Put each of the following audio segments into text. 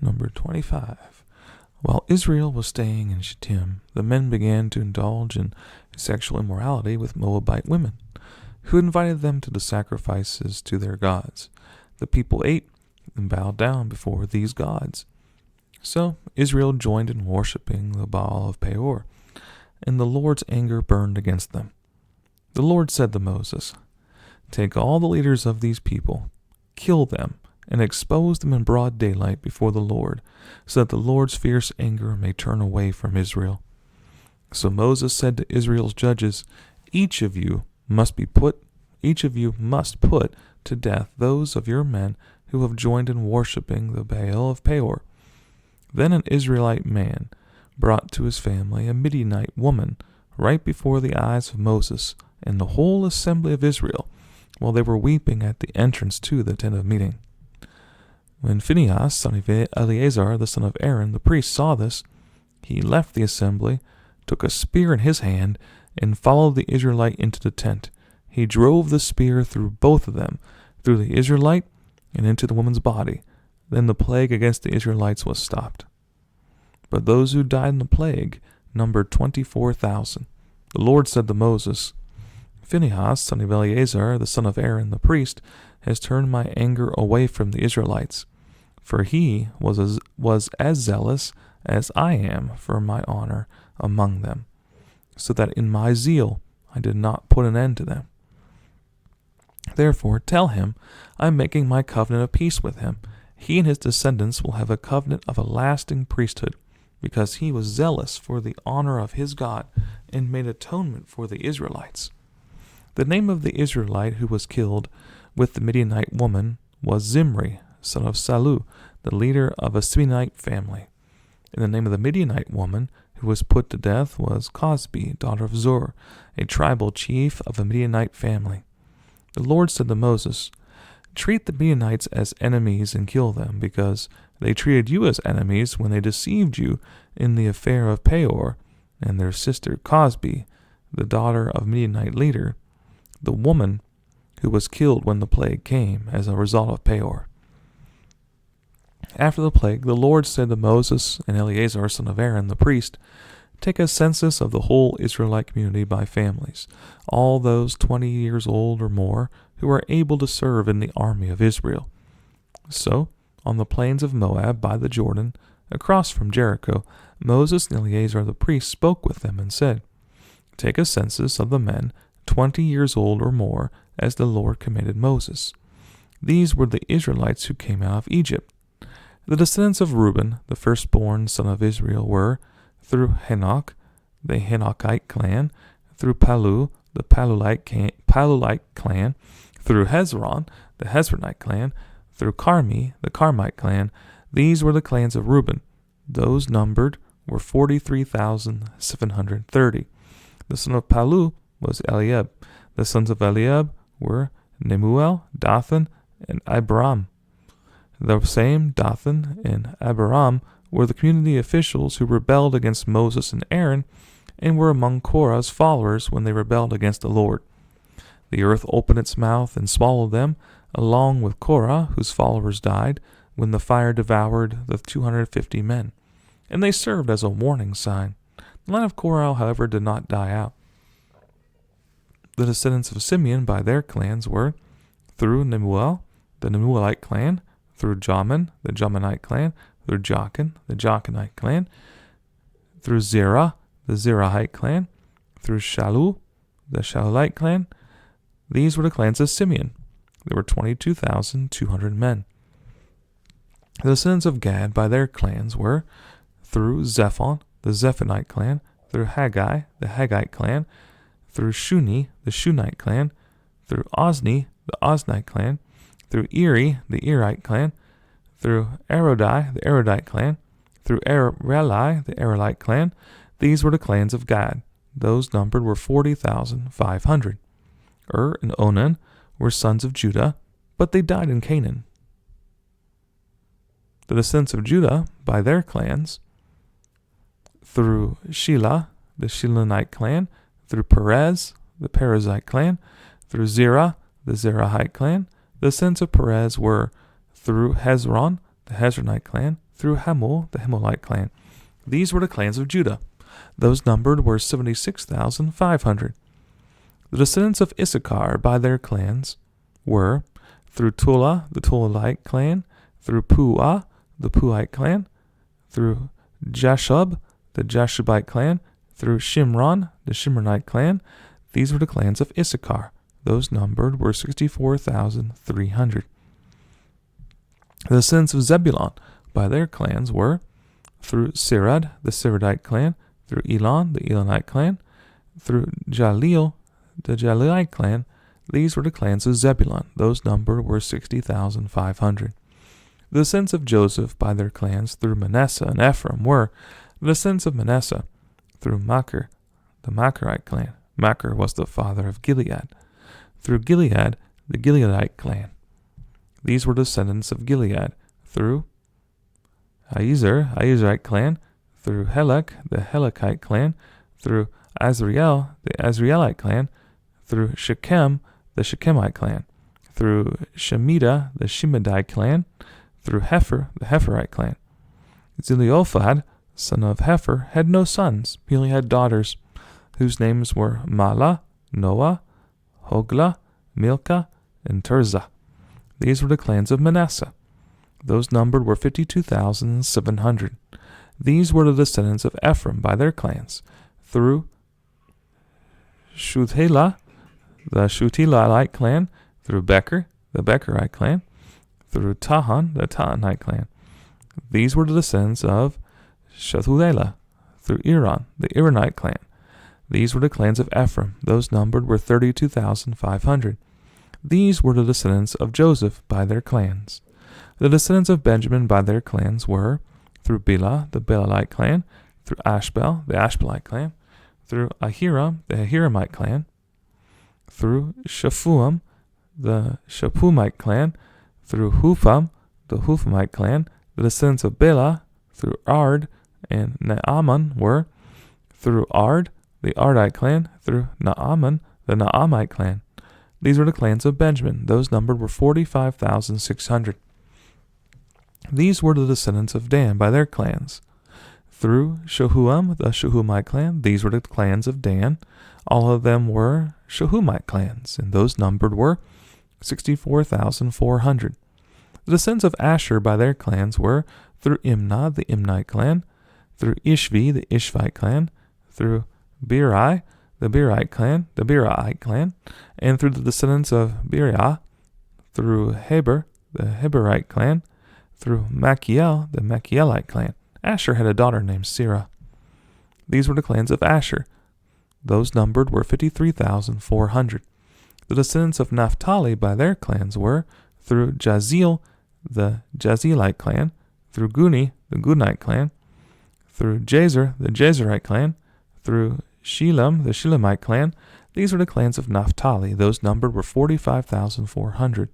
Number 25. While Israel was staying in Shittim, the men began to indulge in sexual immorality with Moabite women, who invited them to the sacrifices to their gods. The people ate and bowed down before these gods. So Israel joined in worshipping the Baal of Peor, and the Lord's anger burned against them. The Lord said to Moses, "Take all the leaders of these people, kill them, and expose them in broad daylight before the Lord, so that the Lord's fierce anger may turn away from Israel." So Moses said to Israel's judges, Each of you must put to death those of your men who have joined in worshipping the Baal of Peor." Then an Israelite man brought to his family a Midianite woman right before the eyes of Moses and the whole assembly of Israel, while they were weeping at the entrance to the tent of meeting. When Phinehas, son of Eleazar, the son of Aaron, the priest, saw this, he left the assembly, took a spear in his hand, and followed the Israelite into the tent. He drove the spear through both of them, through the Israelite and into the woman's body. Then the plague against the Israelites was stopped. But those who died in the plague numbered 24,000. The Lord said to Moses, "Phinehas, son of Eleazar, the son of Aaron, the priest, has turned my anger away from the Israelites, for he was as zealous as I am for my honor among them, so that in my zeal I did not put an end to them. Therefore tell him, I am making my covenant of peace with him. He and his descendants will have a covenant of a lasting priesthood, because he was zealous for the honor of his God and made atonement for the Israelites." The name of the Israelite who was killed with the Midianite woman was Zimri, son of Salu, the leader of a Simeonite family. And the name of the Midianite woman who was put to death was Cosbi, daughter of Zur, a tribal chief of a Midianite family. The Lord said to Moses, "Treat the Midianites as enemies and kill them, because they treated you as enemies when they deceived you in the affair of Peor, and their sister Cosbi, the daughter of Midianite leader, the woman who was killed when the plague came as a result of Peor." After the plague, the Lord said to Moses and Eleazar, son of Aaron, the priest, "Take a census of the whole Israelite community by families, all those 20 years old or more who are able to serve in the army of Israel." So, on the plains of Moab by the Jordan, across from Jericho, Moses and Eleazar the priest spoke with them and said, "Take a census of the men 20 years old or more, as the Lord commanded Moses." These were the Israelites who came out of Egypt. The descendants of Reuben, the firstborn son of Israel, were, through Henoch, the Henochite clan, through Palu, the Palulite clan, through Hezron, the Hezronite clan, through Carmi, the Carmite clan. These were the clans of Reuben. Those numbered were 43,730. The son of Palu was Eliab. The sons of Eliab were Nemuel, Dathan, and Abiram. The same Dathan and Abiram were the community officials who rebelled against Moses and Aaron and were among Korah's followers when they rebelled against the Lord. The earth opened its mouth and swallowed them, along with Korah, whose followers died, when the fire devoured the 250 men, and they served as a warning sign. The line of Korah, however, did not die out. The descendants of Simeon by their clans were, through Nemuel, the Nemuelite clan, through Jamin, the Jaminite clan, through Jachin, the Jachinite clan, through Zerah, the Zerahite clan, through Shalu, the Shalulite clan. These were the clans of Simeon. There were 22,200 men. The descendants of Gad by their clans were, through Zephon, the Zephonite clan, through Haggai, the Haggite clan, through Shuni, the Shunite clan, through Ozni, the Oznite clan, through Eri, the Erite clan, through Arodai, the Arodite clan, through Areli, the Arelite clan. These were the clans of Gad. Those numbered were 40,500. And Onan were sons of Judah, but they died in Canaan. The descendants of Judah by their clans, through Shelah, the Shilonite clan, through Perez, the Perezite clan, through Zerah, the Zerahite clan. The descendants of Perez were, through Hezron, the Hezronite clan, through Hamul, the Hamulite clan. These were the clans of Judah. Those numbered were 76,500. The descendants of Issachar by their clans were through Tola, the Tolite clan, through Puah, the Puite clan, through Jashub, the Jashubite clan, through Shimron, the Shimronite clan. These were the clans of Issachar. Those numbered were 64,300. The descendants of Zebulon by their clans were through Sirad, the Siradite clan, through Elon, the Elonite clan, through Jaleel, the Jaleelite clan. These were the clans of Zebulun. Those numbered were 60,500. The descendants of Joseph by their clans through Manasseh and Ephraim were the descendants of Manasseh through Machir, the Machirite clan. Machir was the father of Gilead. Through Gilead, the Gileadite clan. These were descendants of Gilead through Aizerite clan, through Helek, the Helekite clan, through Azriel, the Azrielite clan, through Shechem, the Shechemite clan, through Shemida, the Shemidite clan, through Hefer, the Heferite clan. Zelophehad, son of Hefer, had no sons. He only had daughters, whose names were Mala, Noah, Hogla, Milcah, and Tirzah. These were the clans of Manasseh. Those numbered were 52,700. These were the descendants of Ephraim by their clans, through Shuthelah, the Shuthelahite clan, through Becher, the Becherite clan, through Tahan, the Tahanite clan. These were the descendants of Shuthelah, through Iran, the Iranite clan. These were the clans of Ephraim. Those numbered were 32,500. These were the descendants of Joseph by their clans. The descendants of Benjamin by their clans were through Bela, the Belalite clan, through Ashbel, the Ashbelite clan, through Ahiram, the Ahiramite clan, through Shaphuam, the Shaphumite clan, through Hupham, the Huphamite clan. The descendants of Bela through Ard and Naaman were through Ard, the Ardite clan, through Naaman, the Naamite clan. These were the clans of Benjamin. Those numbered were 45,600. These were the descendants of Dan by their clans. Through Shahuam, the Shahumite clan. These were the clans of Dan. All of them were Shahumite clans, and those numbered were 64,400. The descendants of Asher by their clans were through Imnah, the Imnite clan, through Ishvi, the Ishvite clan, through Birai, the Birite clan, and through the descendants of Biriah, through Heber, the Heberite clan, through Machiel, the Machielite clan. Asher had a daughter named Sirah. These were the clans of Asher. Those numbered were 53,400. The descendants of Naphtali by their clans were through Jaziel, the Jazielite clan, through Guni, the Gunite clan, through Jazer, the Jazerite clan, through Shelam, the Shelamite clan. These were the clans of Naphtali. Those numbered were 45,400.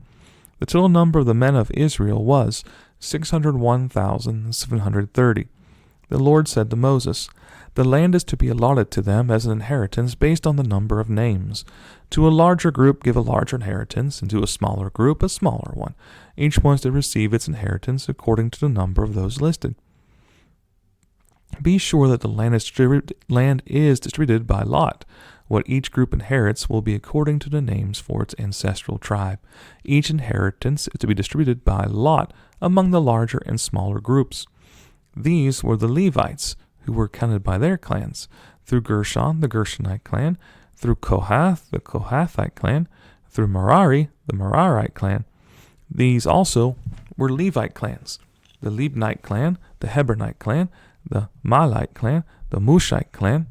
The total number of the men of Israel was 601,730. The Lord said to Moses, "The land is to be allotted to them as an inheritance based on the number of names. To a larger group give a larger inheritance, and to a smaller group a smaller one. Each one is to receive its inheritance according to the number of those listed. Be sure that the land is distributed by lot. What each group inherits will be according to the names for its ancestral tribe. Each inheritance is to be distributed by lot among the larger and smaller groups." These were the Levites, who were counted by their clans, through Gershon, the Gershonite clan, through Kohath, the Kohathite clan, through Merari, the Merarite clan. These also were Levite clans, the Libnite clan, the Hebronite clan, the Malite clan, the Mushite clan,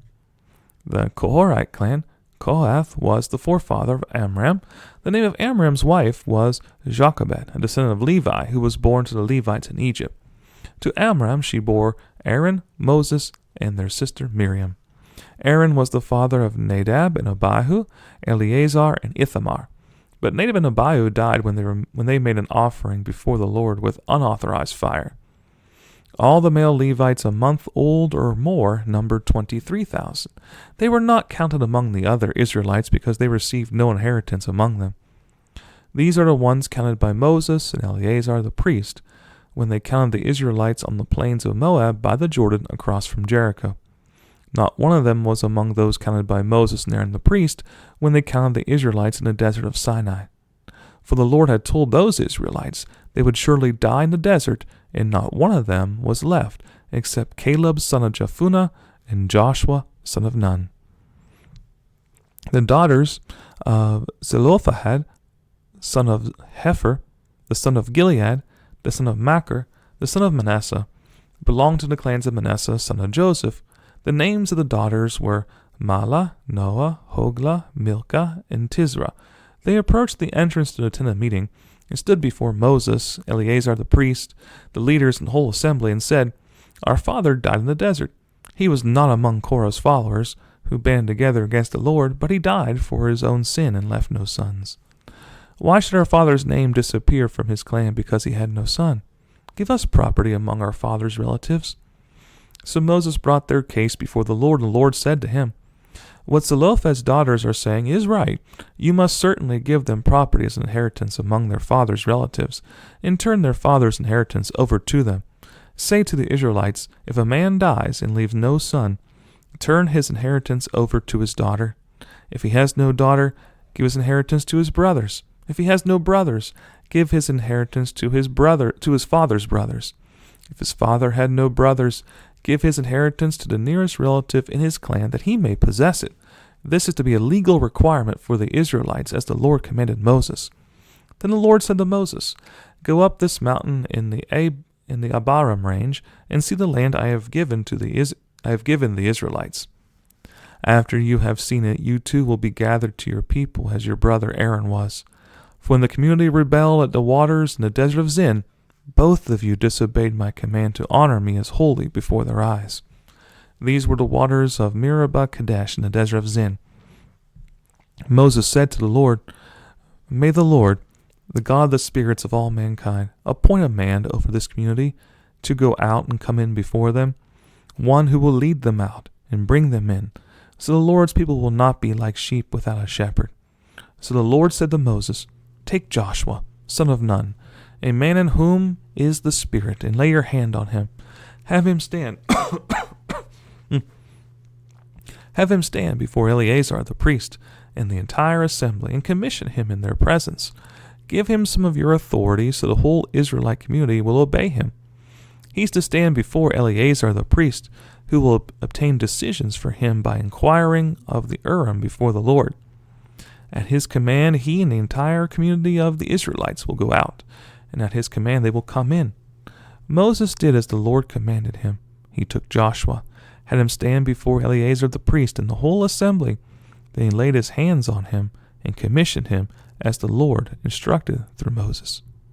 the Kohorite clan. Kohath was the forefather of Amram. The name of Amram's wife was Jochebed, a descendant of Levi, who was born to the Levites in Egypt. To Amram she bore Aaron, Moses, and their sister Miriam. Aaron was the father of Nadab and Abihu, Eleazar, and Ithamar. But Nadab and Abihu died when they made an offering before the Lord with unauthorized fire. All the male Levites a month old or more numbered 23,000. They were not counted among the other Israelites because they received no inheritance among them. These are the ones counted by Moses and Eleazar the priest, when they counted the Israelites on the plains of Moab by the Jordan across from Jericho. Not one of them was among those counted by Moses and Aaron the priest when they counted the Israelites in the desert of Sinai. For the Lord had told those Israelites they would surely die in the desert, and not one of them was left, except Caleb son of Jephunneh and Joshua son of Nun. The daughters of Zelophehad, son of Hepher, the son of Gilead, the son of Machir, the son of Manasseh, belonged to the clans of Manasseh, son of Joseph. The names of the daughters were Mahlah, Noah, Hoglah, Milcah, and Tisra. They approached the entrance to the tent of meeting and stood before Moses, Eleazar the priest, the leaders, and the whole assembly, and said, "Our father died in the desert. He was not among Korah's followers, who banded together against the Lord, but he died for his own sin and left no sons. Why should our father's name disappear from his clan because he had no son? Give us property among our father's relatives." So Moses brought their case before the Lord, and the Lord said to him, "What Zelophehad's daughters are saying is right. You must certainly give them property as an inheritance among their father's relatives, and turn their father's inheritance over to them. Say to the Israelites, if a man dies and leaves no son, turn his inheritance over to his daughter. If he has no daughter, give his inheritance to his brothers. If he has no brothers, give his inheritance to his father's brothers. If his father had no brothers, give his inheritance to the nearest relative in his clan, that he may possess it. This is to be a legal requirement for the Israelites, as the Lord commanded Moses." Then the Lord said to Moses, "Go up this mountain in the Abarim range, and see the land I have given the Israelites. After you have seen it, you too will be gathered to your people, as your brother Aaron was. For when the community rebelled at the waters in the desert of Zin, both of you disobeyed my command to honor me as holy before their eyes. These were the waters of Meribah Kadesh in the desert of Zin." Moses said to the Lord, "May the Lord, the God of the spirits of all mankind, appoint a man over this community to go out and come in before them, one who will lead them out and bring them in, so the Lord's people will not be like sheep without a shepherd." So the Lord said to Moses, "Take Joshua, son of Nun, a man in whom is the Spirit, and lay your hand on him. Have him stand before Eleazar the priest and the entire assembly, and commission him in their presence. Give him some of your authority, so the whole Israelite community will obey him. He's to stand before Eleazar the priest, who will obtain decisions for him by inquiring of the Urim before the Lord. At his command, he and the entire community of the Israelites will go out, and at his command they will come in." Moses did as the Lord commanded him. He took Joshua, had him stand before Eleazar the priest and the whole assembly. Then he laid his hands on him and commissioned him as the Lord instructed through Moses.